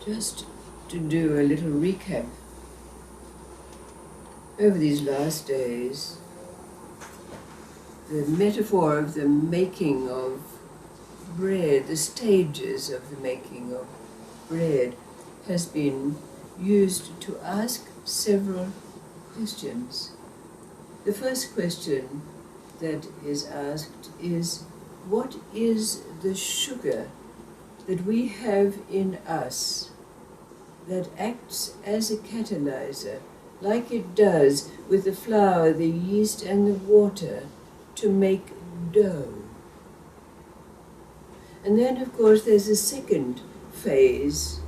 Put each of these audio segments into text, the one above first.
Just to do a little recap, over these last days, the metaphor of the making of bread, the stages of the making of bread, has been used to ask several questions. The first question that is asked is, what is the sugar that we have in us that acts as a catalyzer, like it does with the flour, the yeast, and the water, to make dough? And then, of course, there's a second phase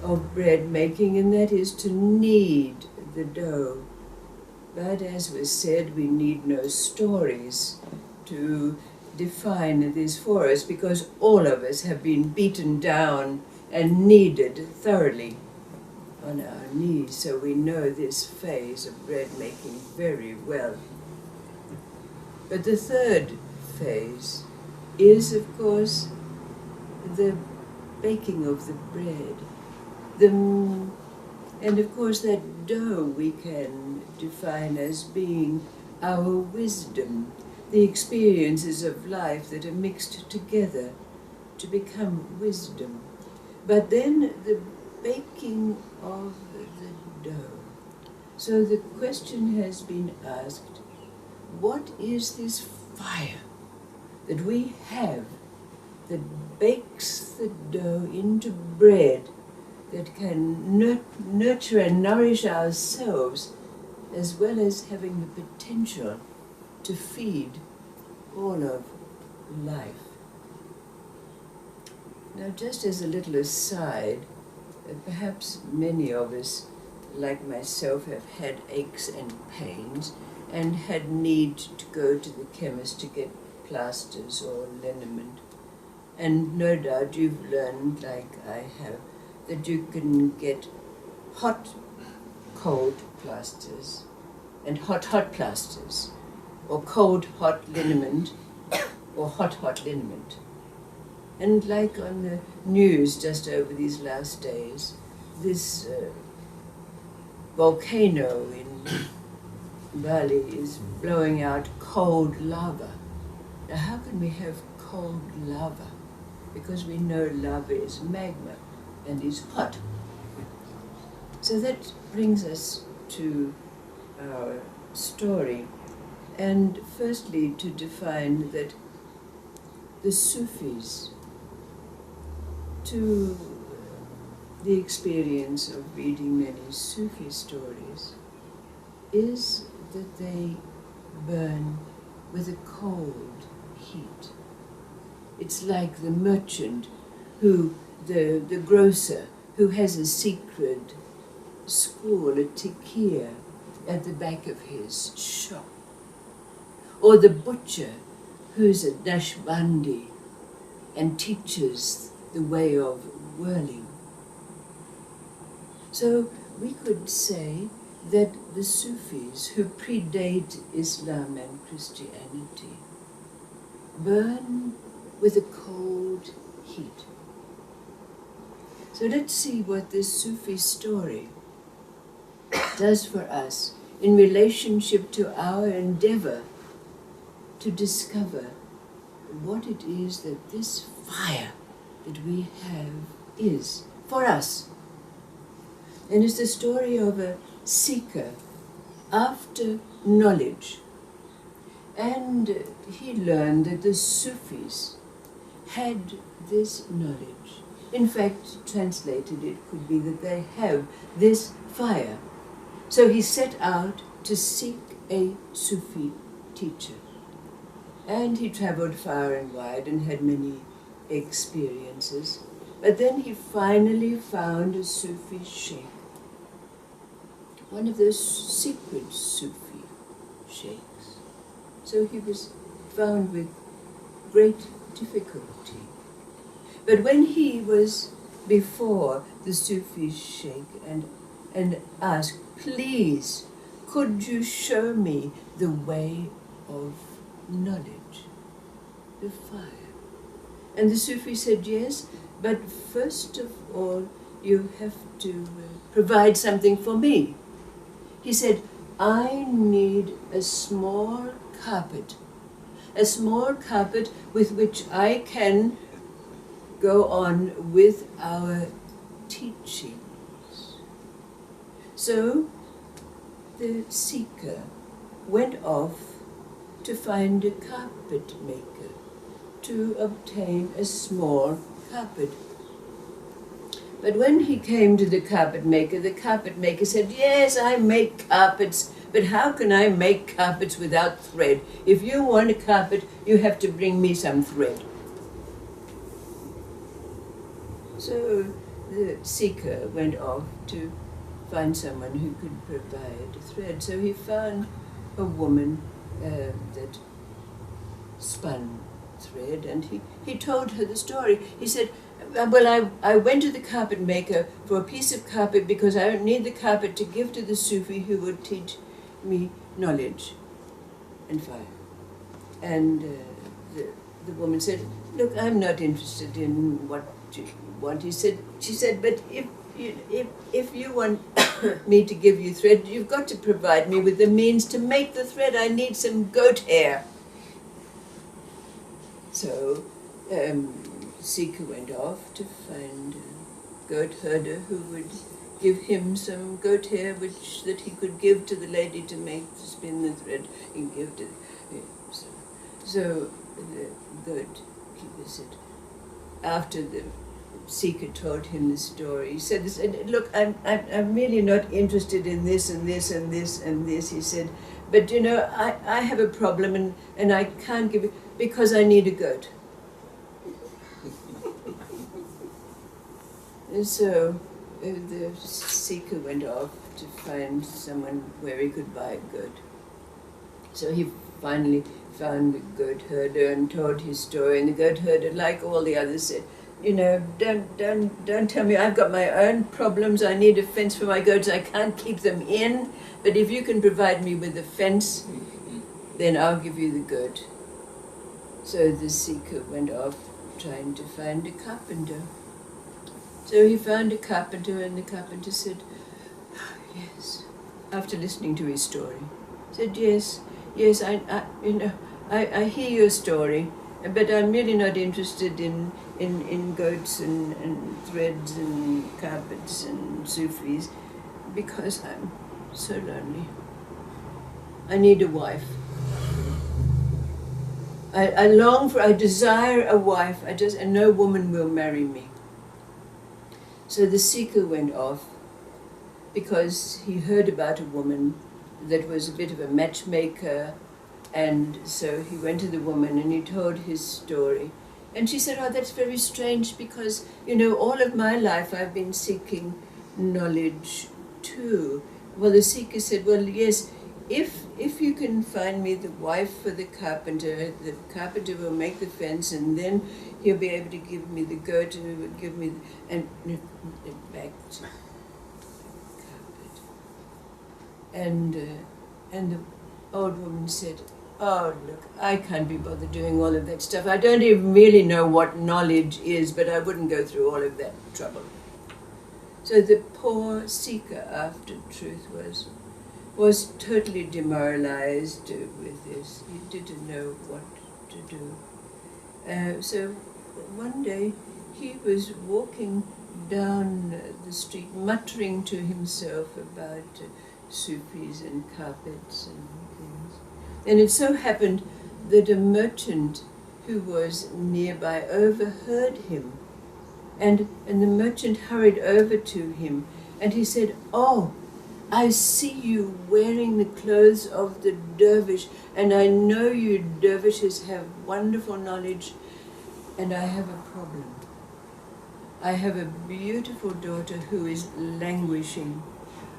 of bread making, and that is to knead the dough. But as was said, we need no stories to define this for us, because all of us have been beaten down and kneaded thoroughly on our knees, so we know this phase of bread making very well. But the third phase is, of course, the baking of the bread. And of course that dough we can define as being our wisdom, the experiences of life that are mixed together to become wisdom. But then the baking of the dough. So the question has been asked, what is this fire that we have that bakes the dough into bread that can nurture and nourish ourselves, as well as having the potential to feed all of life? Now, just as a little aside, perhaps many of us, like myself, have had aches and pains and had need to go to the chemist to get plasters or liniment. And no doubt you've learned, like I have, that you can get hot, cold plasters and hot plasters, or cold, hot liniment, or hot liniment. And like on the news just over these last days, this volcano in Bali is blowing out cold lava. Now, how can we have cold lava? Because we know lava is magma and is hot. So that brings us to our story. And firstly, to define that the Sufis, to the experience of reading many Sufi stories, is that they burn with a cold heat. It's like the merchant who, the grocer, who has a secret school, a tikir, at the back of his shop. Or the butcher who's a Nashbandi and teaches the way of whirling. So we could say that the Sufis, who predate Islam and Christianity, burn with a cold heat. So let's see what this Sufi story does for us in relationship to our endeavor to discover what it is that this fire that we have is for us. And it's the story of a seeker after knowledge. And he learned that the Sufis had this knowledge. In fact, translated, it could be that they have this fire. So he set out to seek a Sufi teacher. And he traveled far and wide and had many experiences. But then he finally found a Sufi sheikh, one of those secret Sufi sheikhs. So he was found with great difficulty. But when he was before the Sufi sheikh and asked, please, could you show me the way of knowledge, the fire? And the Sufi said, yes, but first of all, you have to provide something for me. He said, I need a small carpet with which I can go on with our teachings. So the seeker went off to find a carpet maker to obtain a small carpet. But when he came to the carpet maker said, yes, I make carpets, but how can I make carpets without thread? If you want a carpet, you have to bring me some thread. So the seeker went off to find someone who could provide thread. So he found a woman that spun thread, and he told her the story. He said, well, I went to the carpet maker for a piece of carpet because I need the carpet to give to the Sufi who would teach me knowledge and fire. And the woman said, look, I'm not interested in what you want. She said, but if you want me to give you thread, you've got to provide me with the means to make the thread. I need some goat hair. So Seeker went off to find a goat herder who would give him some goat hair that he could give to the lady to spin the thread and give to him. So the goat keeper said, after the Seeker told him the story, he said, look, I'm really not interested in this and this and this and this, he said, but you know, I have a problem and I can't give it because I need a goat. And so the seeker went off to find someone where he could buy a goat. So he finally found the goat herder and told his story, and the goat herder, like all the others, said, you know, don't tell me, I've got my own problems, I need a fence for my goats, I can't keep them in, but if you can provide me with a fence, then I'll give you the goat. So the seeker went off trying to find a carpenter. So he found a carpenter, and the carpenter said, yes, after listening to his story, said, yes, I hear your story, but I'm really not interested in goats and threads and carpets and Sufis because I'm so lonely. I need a wife. I desire a wife, and no woman will marry me. So the seeker went off because he heard about a woman that was a bit of a matchmaker, and so he went to the woman and he told his story. And she said, oh, that's very strange because, you know, all of my life I've been seeking knowledge too. Well, the seeker said, well, yes, if you can find me the wife for the carpenter will make the fence, and then he'll be able to give me the goat, and he would give me and back to the carpet. And the old woman said, oh, look, I can't be bothered doing all of that stuff. I don't even really know what knowledge is, but I wouldn't go through all of that trouble. So the poor seeker after truth was totally demoralized with this. He didn't know what to do. So one day he was walking down the street, muttering to himself about Sufis and carpets and things. And it so happened that a merchant who was nearby overheard him. And the merchant hurried over to him, and he said, oh, I see you wearing the clothes of the dervish, and I know you dervishes have wonderful knowledge, and I have a problem. I have a beautiful daughter who is languishing.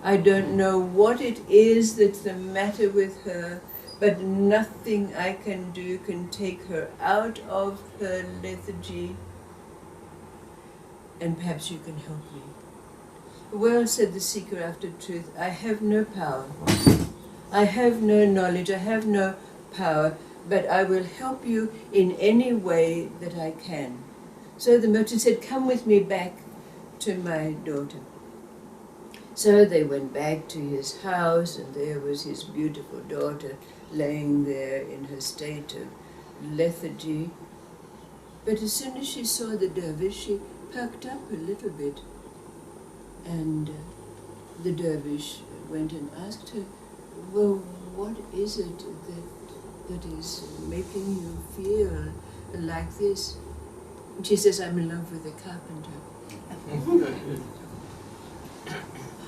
I don't know what it is that's the matter with her, but nothing I can do can take her out of her lethargy, and perhaps you can help me. Well, said the seeker after truth, I have no power. I have no knowledge, I have no power, but I will help you in any way that I can. So the merchant said, come with me back to my daughter. So they went back to his house, and there was his beautiful daughter laying there in her state of lethargy. But as soon as she saw the dervish, she perked up a little bit, and the dervish went and asked her, well, what is it that is making you feel like this? And she says, I'm in love with a carpenter.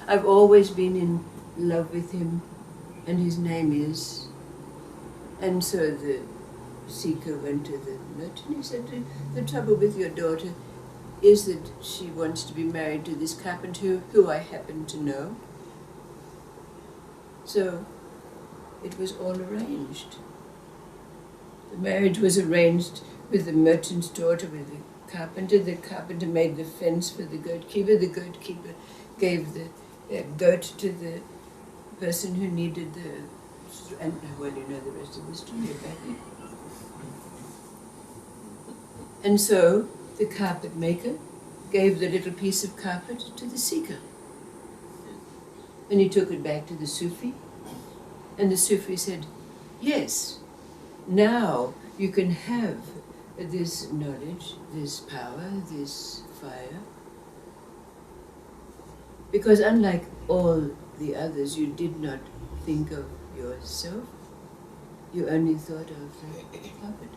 I've always been in love with him, and his name is... And so the seeker went to the merchant. He said, the trouble with your daughter is that she wants to be married to this carpenter who I happen to know. So it was all arranged. The marriage was arranged with the merchant's daughter with the carpenter. The carpenter made the fence for the goat keeper. The goat keeper gave the goat to the person who needed the... And, well, you know the rest of the story about it. And so the carpet maker gave the little piece of carpet to the seeker. And he took it back to the Sufi. And the Sufi said, yes, now you can have this knowledge, this power, this fire. Because unlike all the others, you did not think of yourself. You only thought of the carpet.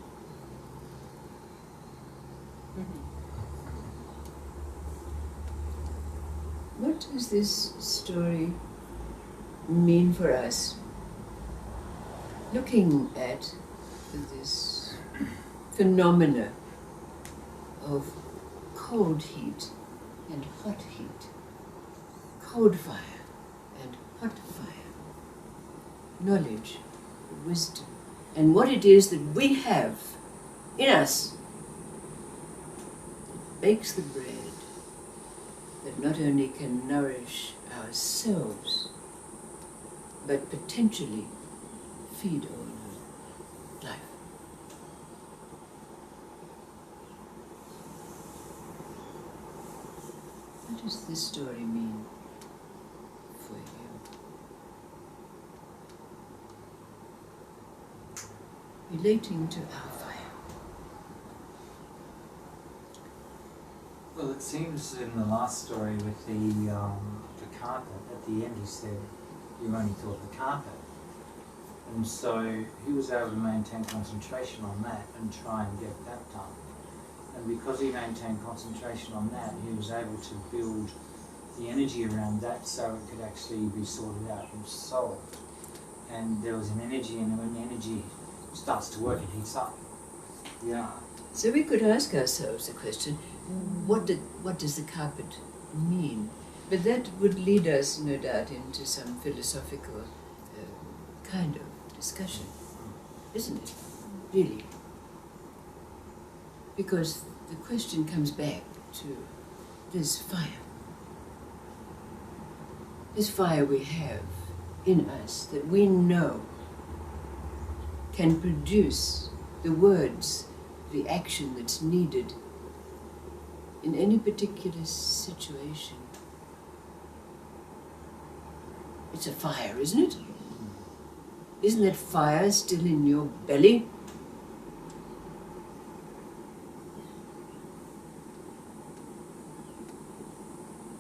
What does this story mean for us? Looking at this phenomena of cold heat and hot heat, cold fire and hot fire, knowledge, wisdom, and what it is that we have in us that bakes the bread that not only can nourish ourselves, but potentially feed all of life. What does this story mean for you? Relating to our fire. Well, it seems in the last story with the carpet, at the end he said, you only thought the carpet. And so he was able to maintain concentration on that and try and get that done. And because he maintained concentration on that, he was able to build the energy around that so it could actually be sorted out and solved. And there was an energy, and when the energy starts to work, it heats up. Yeah. So we could ask ourselves the question, what does the carpet mean? But that would lead us, no doubt, into some philosophical kind of discussion, isn't it? Really. Because the question comes back to this fire. This fire we have in us that we know can produce the words, the action that's needed in any particular situation. It's a fire, isn't it? Isn't that fire still in your belly?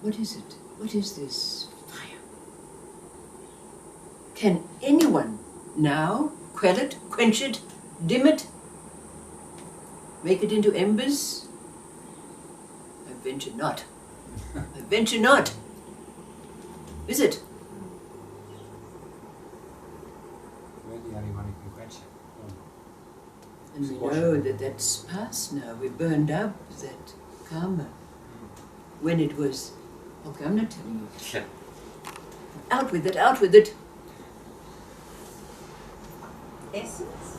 What is it? What is this fire? Can anyone now quell it, quench it, dim it, make it into embers? I venture not. I venture not. Is it? We're the only one who can quench it. And we know that that's past now. We burned up that karma when it was... Okay, I'm not telling you. Out with it, out with it. Essence?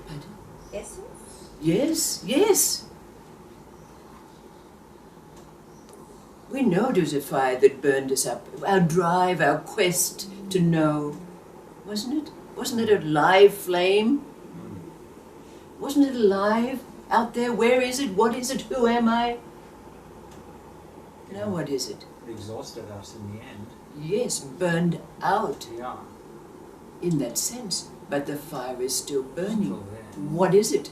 Pardon? Essence? Yes, yes. We know there's a fire that burned us up. Our drive, our quest to know. Wasn't it? Wasn't it a live flame? Wasn't it alive out there? Where is it? What is it? Who am I? Now what is it? It exhausted us in the end. Yes, burned out Yeah. in that sense, but the fire is still burning. Still there. What is it?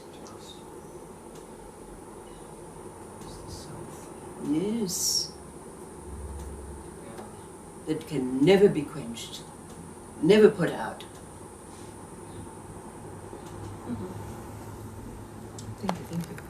Just the self. Yes, Yeah. that can never be quenched, never put out. Thank you, thank you.